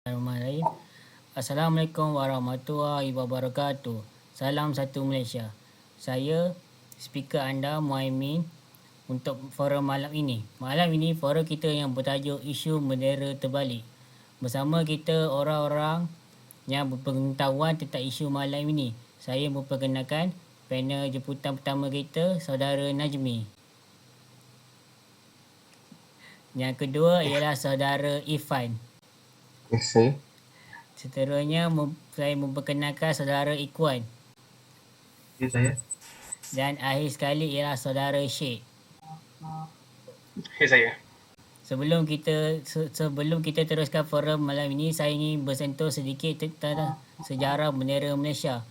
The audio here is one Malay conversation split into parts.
Bismillahirrahmanirrahim. Assalamualaikum warahmatullahi wabarakatuh. Salam satu Malaysia. Saya speaker anda Muhaimin untuk forum malam ini. Malam ini forum kita yang bertajuk isu bendera terbalik. Bersama kita orang-orang yang berpengetahuan tentang isu malam ini. Saya memperkenalkan panel jemputan pertama kita, saudara Najmi. Yang kedua ialah saudara Ifan. Yes, saya. Seterusnya saya memperkenalkan saudara Ikwan. Ya, saya. Dan akhir sekali ialah saudara Syed. Ya, saya. Sebelum kita teruskan forum malam ini, saya ingin bersentuh sedikit tentang sejarah bendera Malaysia.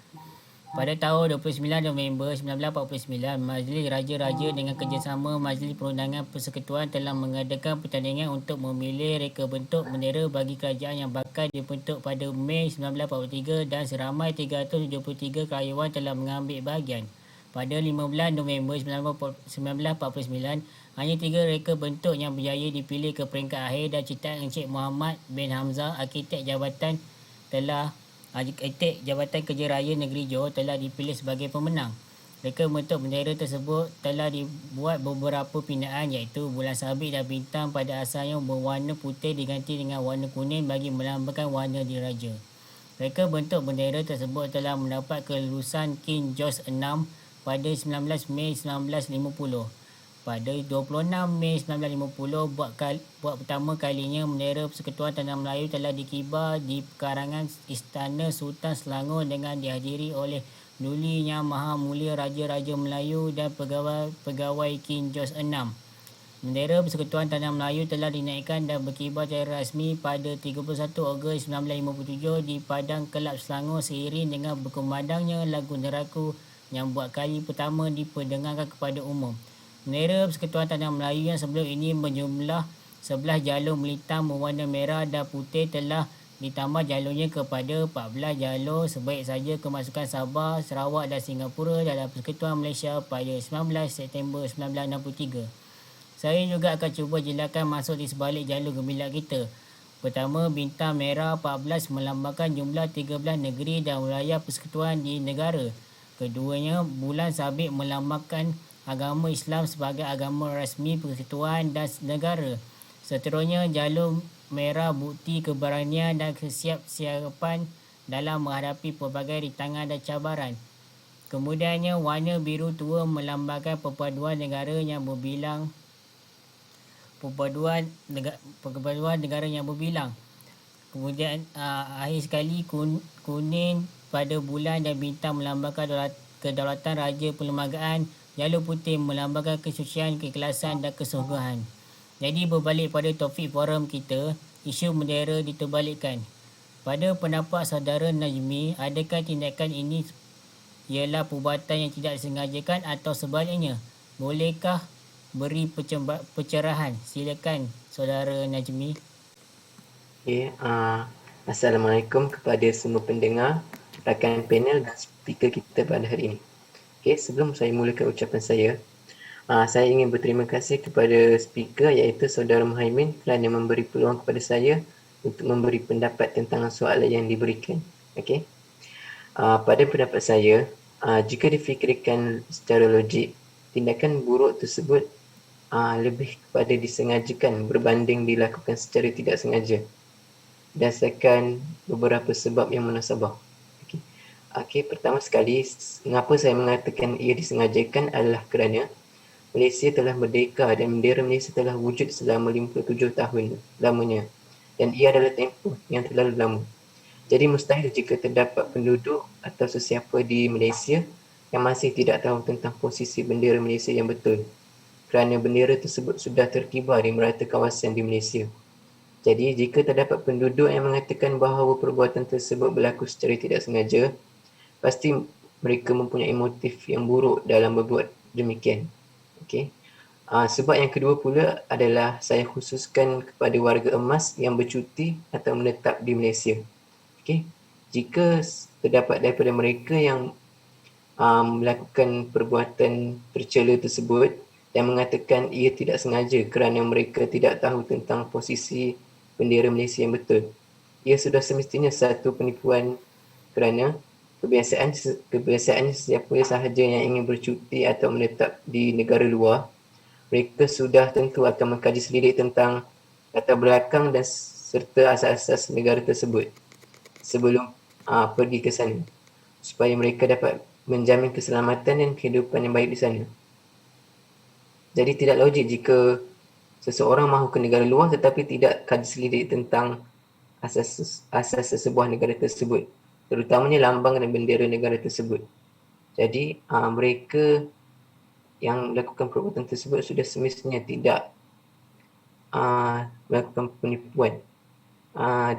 Pada tahun 29 November 1949, Majlis Raja-Raja dengan kerjasama Majlis Perundangan Persekutuan telah mengadakan pertandingan untuk memilih reka bentuk bendera bagi kerajaan yang bakal dibentuk pada Mei 1943 dan seramai 373 karyawan telah mengambil bahagian. Pada 15 November 1949, hanya 3 reka bentuk yang berjaya dipilih ke peringkat akhir dan ciptaan Encik Muhammad bin Hamzah, Arkitek Jabatan Kerja Raya Negeri Johor telah dipilih sebagai pemenang. Reka bentuk bendera tersebut telah dibuat beberapa pindaan iaitu bulan sabit dan bintang pada asalnya berwarna putih diganti dengan warna kuning bagi melambangkan warna diraja. Reka bentuk bendera tersebut telah mendapat kelulusan King George VI pada 19 Mei 1950. Pada 26 Mei 1950, buat pertama kalinya bendera Persekutuan Tanah Melayu telah dikibar di pekarangan Istana Sultan Selangor dengan dihadiri oleh Duli Yang Maha Mulia Raja-Raja Melayu dan pegawai King George VI. Bendera Persekutuan Tanah Melayu telah dinaikkan dan berkibar secara rasmi pada 31 Ogos 1957 di Padang Kelab Selangor seiring dengan berkumandangnya lagu Neraku yang buat kali pertama diperdengarkan kepada umum. Bendera Persekutuan Tanah Melayu yang sebelum ini berjumlah 11 jalur melintang berwarna merah dan putih telah ditambah jalurnya kepada 14 jalur sebaik saja kemasukan Sabah, Sarawak dan Singapura dalam Persekutuan Malaysia pada 19 September 1963. Saya juga akan cuba jelaskan masuk di sebalik jalur gemilang kita. Pertama, bintang merah 14 melambangkan jumlah 13 negeri dan wilayah persekutuan di negara. Keduanya, bulan sabit melambangkan agama Islam sebagai agama rasmi persekutuan dan negara. Seterusnya, jalur merah bukti keberanian dan kesiapsiagaan dalam menghadapi pelbagai rintangan dan cabaran. Kemudiannya, warna biru tua melambangkan perpaduan negara yang berbilang Kemudian akhir sekali kuning pada bulan dan bintang melambangkan kedaulatan raja perlembagaan. Jalur putih melambangkan kesucian, keikhlasan dan kesungguhan. Jadi berbalik pada topik forum kita, isu bendera diterbalikkan. Pada pendapat saudara Najmi, adakah tindakan ini ialah perbuatan yang tidak disengajakan atau sebaliknya? Bolehkah beri pencerahan? Silakan saudara Najmi. Okay, Assalamualaikum kepada semua pendengar, rakan panel dan speaker kita pada hari ini. Okay, sebelum saya mulakan ucapan saya ingin berterima kasih kepada speaker iaitu saudara Muhaimin kerana memberi peluang kepada saya untuk memberi pendapat tentang soalan yang diberikan. Okay. Pada pendapat saya, jika difikirkan secara logik, tindakan buruk tersebut lebih kepada disengajakan berbanding dilakukan secara tidak sengaja berdasarkan beberapa sebab yang munasabah. Okey, pertama sekali, mengapa saya mengatakan ia disengajakan adalah kerana Malaysia telah merdeka dan bendera Malaysia telah wujud selama 57 tahun lamanya dan ia adalah tempoh yang terlalu lama. Jadi mustahil jika terdapat penduduk atau sesiapa di Malaysia yang masih tidak tahu tentang posisi bendera Malaysia yang betul kerana bendera tersebut sudah terkibar di merata kawasan di Malaysia. Jadi jika terdapat penduduk yang mengatakan bahawa perbuatan tersebut berlaku secara tidak sengaja, pasti mereka mempunyai motif yang buruk dalam berbuat demikian. Okay. Sebab yang kedua pula adalah saya khususkan kepada warga emas yang bercuti atau menetap di Malaysia. Okay. Jika terdapat daripada mereka yang melakukan perbuatan tercela tersebut dan mengatakan ia tidak sengaja kerana mereka tidak tahu tentang posisi bendera Malaysia yang betul, ia sudah semestinya satu penipuan kerana kebiasaannya sesiapa sahaja yang ingin bercuti atau menetap di negara luar, mereka sudah tentu akan mengkaji selidik tentang latar belakang dan serta asas-asas negara tersebut sebelum pergi ke sana, supaya mereka dapat menjamin keselamatan dan kehidupan yang baik di sana. Jadi tidak logik jika seseorang mahu ke negara luar tetapi tidak kaji selidik tentang asas sebuah negara tersebut, terutamanya lambang dan bendera negara tersebut. Jadi mereka yang melakukan perbuatan tersebut sudah semestinya tidak melakukan penipuan,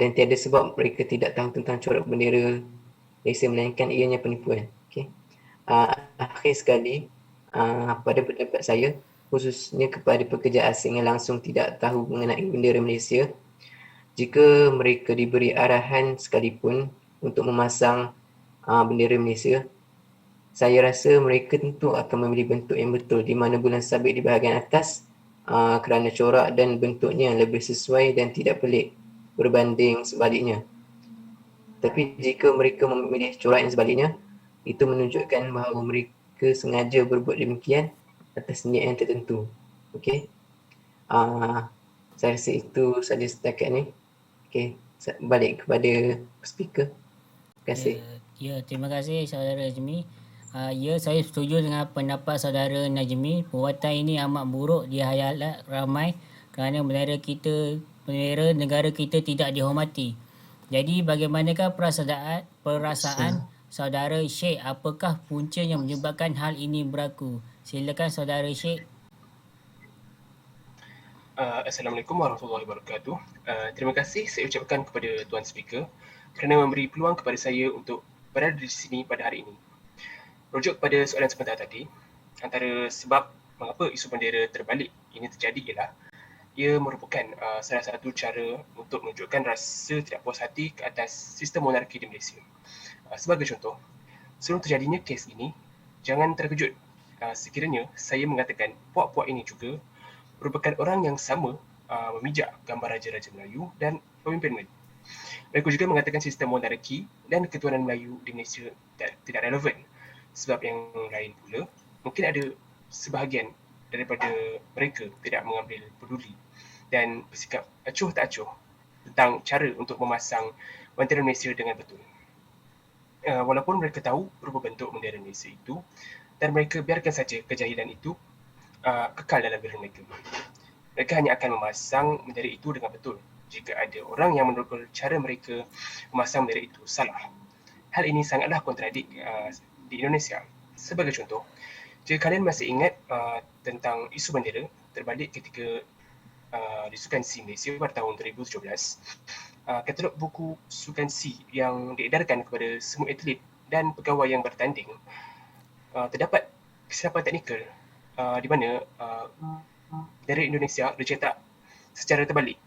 dan tiada sebab mereka tidak tahu tentang corak bendera Malaysia melainkan ianya penipuan. Okay. Akhir sekali, pada pendapat saya, khususnya kepada pekerja asing yang langsung tidak tahu mengenai bendera Malaysia, jika mereka diberi arahan sekalipun untuk memasang bendera Malaysia, saya rasa mereka tentu akan memilih bentuk yang betul di mana bulan sabit di bahagian atas kerana corak dan bentuknya lebih sesuai dan tidak pelik berbanding sebaliknya. Tapi jika mereka memilih corak yang sebaliknya, itu menunjukkan bahawa mereka sengaja berbuat demikian atas niat yang tertentu. Okey. Saya rasa itu saja setakat ni. Okey, balik kepada speaker. Terima kasih. Terima kasih saudara Najmi. Saya setuju dengan pendapat saudara Najmi. Perbuatan ini amat buruk di hayalat ramai kerana bendera negara kita tidak dihormati. Jadi bagaimanakah perasaan saudara Sheikh? Apakah punca yang menyebabkan hal ini berlaku? Silakan saudara Sheikh. Assalamualaikum warahmatullahi wabarakatuh. Terima kasih saya ucapkan kepada Tuan Speaker kerana memberi peluang kepada saya untuk berada di sini pada hari ini. Rujuk pada soalan sebentar tadi, antara sebab mengapa isu bendera terbalik ini terjadi ialah ia merupakan salah satu cara untuk menunjukkan rasa tidak puas hati ke atas sistem monarki di Malaysia. Sebagai contoh, sebelum terjadinya kes ini, jangan terkejut sekiranya saya mengatakan puak-puak ini juga merupakan orang yang sama memijak gambar Raja-Raja Melayu dan pemimpin Melayu. Mereka juga mengatakan sistem monarki dan ketuanan Melayu di Malaysia tidak relevan. Sebab yang lain pula, mungkin ada sebahagian daripada mereka tidak mengambil peduli dan bersikap acuh tak acuh tentang cara untuk memasang bendera Malaysia dengan betul. Walaupun mereka tahu rupa bentuk bendera Malaysia itu dan mereka biarkan saja kejahilan itu kekal dalam diri mereka. Mereka hanya akan memasang bendera itu dengan betul jika ada orang yang menegur cara mereka memasang bendera itu salah. Hal ini sangatlah kontradik di Indonesia. Sebagai contoh, jika kalian masih ingat tentang isu bendera terbalik ketika di Sukan C Malaysia pada tahun 2017, katalog buku Sukan C yang diedarkan kepada semua atlet dan pegawai yang bertanding terdapat kesilapan teknikal di mana dari Indonesia dicetak secara terbalik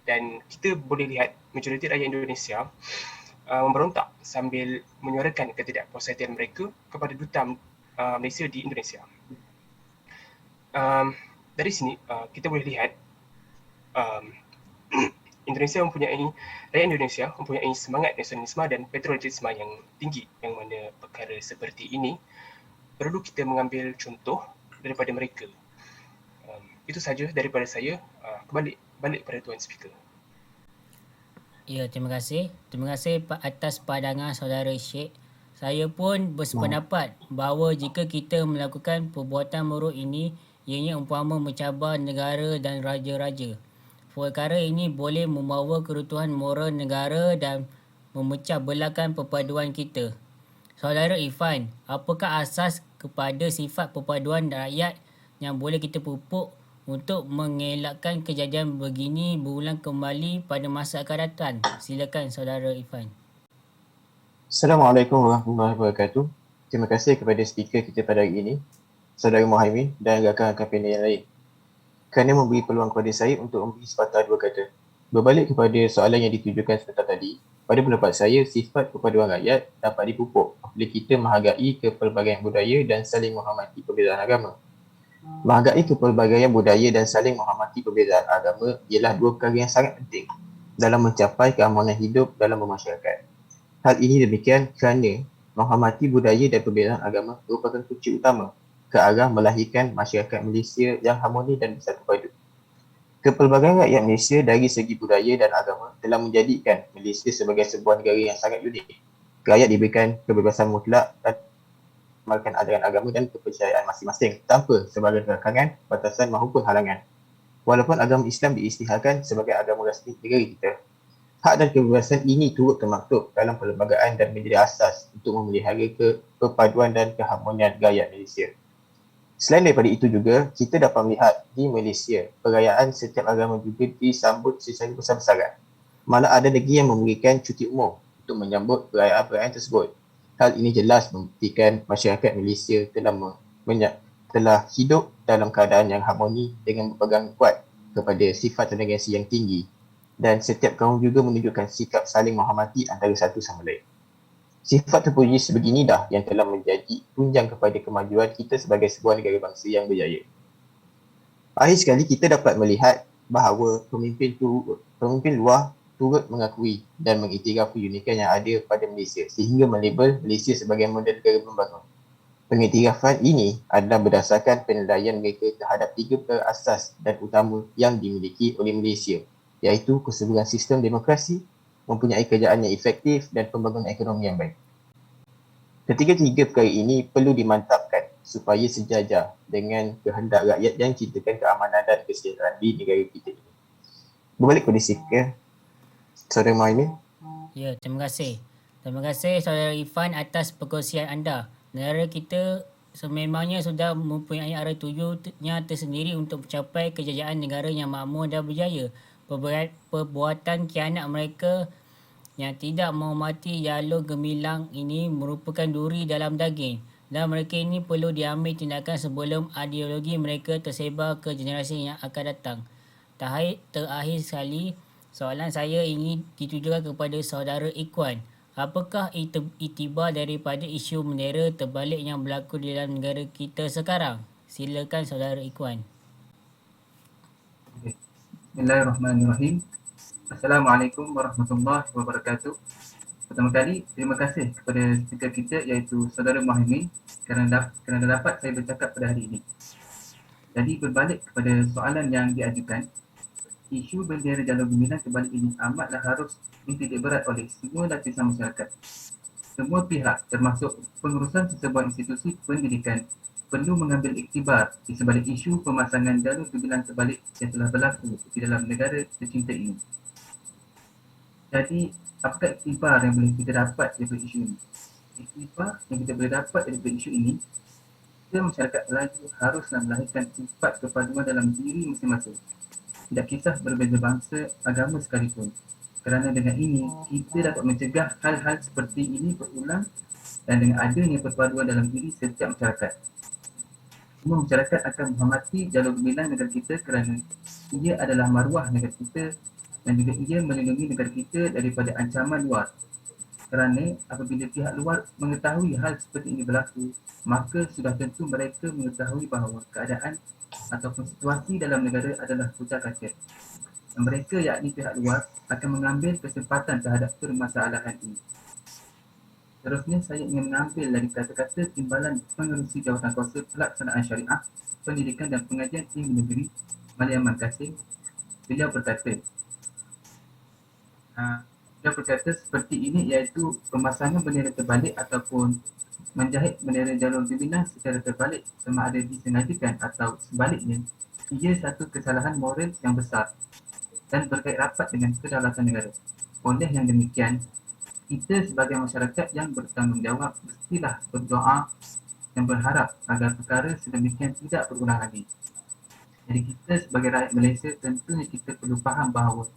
dan kita boleh lihat majoriti rakyat Indonesia memberontak sambil menyuarakan ketidakpuas hatian mereka kepada duta Malaysia di Indonesia. Dari sini kita boleh lihat rakyat Indonesia mempunyai semangat nasionalisme dan patriotisme yang tinggi, yang mana perkara seperti ini perlu kita mengambil contoh daripada mereka. Itu saja daripada saya. Balik pada Tuan Speaker. Terima kasih. Terima kasih atas pandangan saudara Sheikh. Saya pun bersependapat bahawa jika kita melakukan perbuatan buruk ini, ianya umpama mencabar negara dan raja-raja. Perkara ini boleh membawa keruntuhan moral negara dan memecah belahkan perpaduan kita. Saudara Irfan, apakah asas kepada sifat perpaduan rakyat yang boleh kita pupuk untuk mengelakkan kejadian begini berulang kembali pada masa akan datang? Silakan saudara Irfan. Assalamualaikum warahmatullahi wabarakatuh. Terima kasih kepada speaker kita pada hari ini, saudara Muhaimin dan rakan-rakan panel yang lain, kerana memberi peluang kepada saya untuk memberi sepatah dua kata. Berbalik kepada soalan yang ditujukan sebentar tadi, pada pendapat saya, sifat perpaduan rakyat dapat dipupuk apabila kita menghargai kepelbagaian budaya dan saling menghormati perbezaan agama. Menghargai kepelbagaian budaya dan saling menghormati perbezaan agama ialah dua perkara yang sangat penting dalam mencapai keamanan hidup dalam bermasyarakat. Hal ini demikian kerana menghormati budaya dan perbezaan agama merupakan kunci utama ke arah melahirkan masyarakat Malaysia yang harmoni dan bersatu padu. Kepelbagaian rakyat Malaysia dari segi budaya dan agama telah menjadikan Malaysia sebagai sebuah negara yang sangat unik. Rakyat diberikan kebebasan mutlak dan mengamalkan ajaran agama dan kepercayaan masing-masing tanpa sebarang kekangan, batasan maupun halangan. Walaupun agama Islam diisytiharkan sebagai agama rasmi negara kita, hak dan kebebasan ini turut termaktub dalam perlembagaan dan menjadi asas untuk memelihara perpaduan dan keharmonian rakyat Malaysia. Selain daripada itu juga, kita dapat melihat di Malaysia, perayaan setiap agama juga disambut secara besar-besaran. Malah ada negeri yang memberikan cuti umum untuk menyambut perayaan-perayaan tersebut. Hal ini jelas membuktikan masyarakat Malaysia telah hidup dalam keadaan yang harmoni dengan berpegang kuat kepada sifat toleransi yang tinggi, dan setiap kaum juga menunjukkan sikap saling menghormati antara satu sama lain. Sifat terpuji sebegini dah yang telah menjadi tunjang kepada kemajuan kita sebagai sebuah negara bangsa yang berjaya. Akhir sekali, kita dapat melihat bahawa pemimpin luar turut mengakui dan mengiktiraf keunikan yang ada pada Malaysia sehingga melabel Malaysia sebagai model negara membangun. Pengiktirafan ini adalah berdasarkan penilaian mereka terhadap 3 perkara asas dan utama yang dimiliki oleh Malaysia, iaitu keseluruhan sistem demokrasi, mempunyai kerajaan yang efektif dan pembangunan ekonomi yang baik. Ketiga-tiga perkara ini perlu dimantapkan supaya sejajar dengan kehendak rakyat yang cintakan keamanan dan kesejahteraan di negara kita ini. Berbalik kepada speaker, Saudara Muhaimin. Ya, terima kasih. Terima kasih Saudara Irfan atas perkongsian anda. Negara kita sememangnya sudah mempunyai arah tujunya tersendiri untuk mencapai kejayaan negara yang makmur dan berjaya. Perbuatan khianat mereka yang tidak menghormati jalur gemilang ini merupakan duri dalam daging, dan mereka ini perlu diambil tindakan sebelum ideologi mereka tersebar ke generasi yang akan datang. Terakhir sekali, soalan saya ingin ditujukan kepada Saudara Ikhwan. Apakah iktibar daripada isu bendera terbalik yang berlaku di dalam negara kita sekarang? Silakan Saudara Ikhwan. Bismillahirrahmanirrahim. Assalamualaikum warahmatullahi wabarakatuh. Pertama kali, terima kasih kepada speaker kita iaitu Saudara Muhaimin kerana dapat saya bercakap pada hari ini. Jadi berbalik kepada soalan yang diajukan, isu bendera jalur gemilang terbalik ini amatlah harus dititik berat oleh semua lapisan masyarakat. Semua pihak termasuk pengurusan sesebuah institusi pendidikan perlu mengambil iktibar di sebalik isu pemasangan jalur gemilang terbalik yang telah berlaku di dalam negara tercinta ini. Jadi, apakah iktibar yang boleh kita dapat daripada isu ini? Iktibar yang kita boleh dapat daripada isu ini, kita masyarakat Melayu haruslah melahirkan sifat kepaduan dalam diri masing-masing. Tidak kisah berbeza bangsa, agama sekalipun. Kerana dengan ini, kita dapat mencegah hal-hal seperti ini berulang dan dengan adanya perpaduan dalam diri setiap masyarakat. Semua masyarakat akan menghormati jalur gemilang negara kita kerana ia adalah maruah negara kita dan juga ia melindungi negara kita daripada ancaman luar. Kerana apabila pihak luar mengetahui hal seperti ini berlaku, maka sudah tentu mereka mengetahui bahawa keadaan ataupun situasi dalam negara adalah kucak-kacir. Dan mereka, yakni pihak luar, akan mengambil kesempatan terhadap permasalahan ini. Seterusnya, saya ingin mengambil dari kata-kata Timbalan Pengerusi Jawatankuasa Pelaksanaan Syariah, Pendidikan dan Pengajian Tinggi Negeri Maliaman Kasim. Beliau berkata seperti ini, iaitu pemasangan bendera terbalik ataupun menjahit bendera jalur gemilang secara terbalik sama ada disengajakan atau sebaliknya, ia satu kesalahan moral yang besar dan berkait rapat dengan kedaulatan negara. Oleh yang demikian, kita sebagai masyarakat yang bertanggungjawab mestilah berdoa dan berharap agar perkara sedemikian tidak berulang lagi. Jadi kita sebagai rakyat Malaysia tentunya kita perlu faham bahawa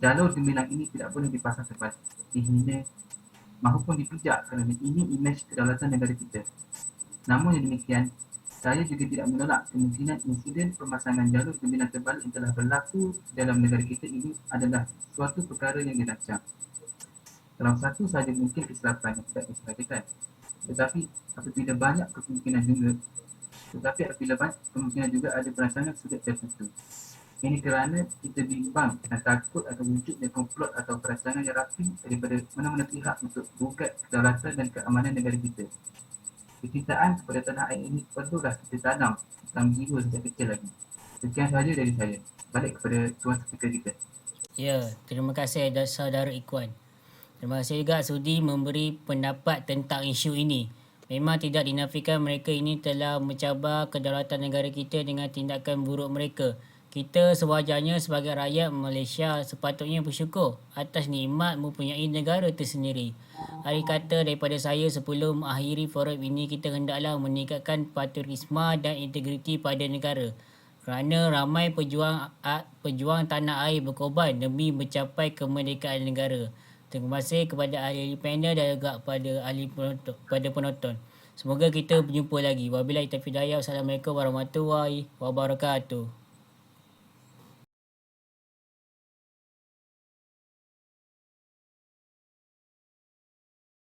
jalur gemilang ini tidak boleh dipasang terbalik, dihina maupun dipijak kerana ini imej kedaulatan negara kita. Namun yang demikian, saya juga tidak menolak kemungkinan insiden pemasangan jalur gemilang terbalik yang telah berlaku dalam negara kita ini adalah suatu perkara yang dirancang. Dalam satu sahaja mungkin kesilapan yang tidak disengajakan. Tetapi apabila banyak kemungkinan juga ada perancangan sudut tertentu. Ini kerana kita bimbang dan takut akan wujudnya komplot atau perancangan yang rapi daripada mana-mana pihak untuk gugat kedaulatan dan keamanan negara kita. Kecintaan kepada tanah air ini perlulah kita tanam dalam jiwa sejak kecil lagi. Sekian sahaja dari saya. Balik kepada tuan speaker kita. Ya, terima kasih saudara Ikwan. Terima kasih juga sudi memberi pendapat tentang isu ini. Memang tidak dinafikan mereka ini telah mencabar kedaulatan negara kita dengan tindakan buruk mereka. Kita sewajarnya sebagai rakyat Malaysia sepatutnya bersyukur atas nikmat mempunyai negara tersendiri. Akhir kata daripada saya sebelum mengakhiri forum ini, kita hendaklah meningkatkan patriotisme dan integriti pada negara. Kerana ramai pejuang tanah air berkorban demi mencapai kemerdekaan negara. Terima kasih kepada ahli panel dan juga pada penonton. Semoga kita berjumpa lagi. Wabillahi taufiq hidayah. Wassalamualaikum warahmatullahi wabarakatuh.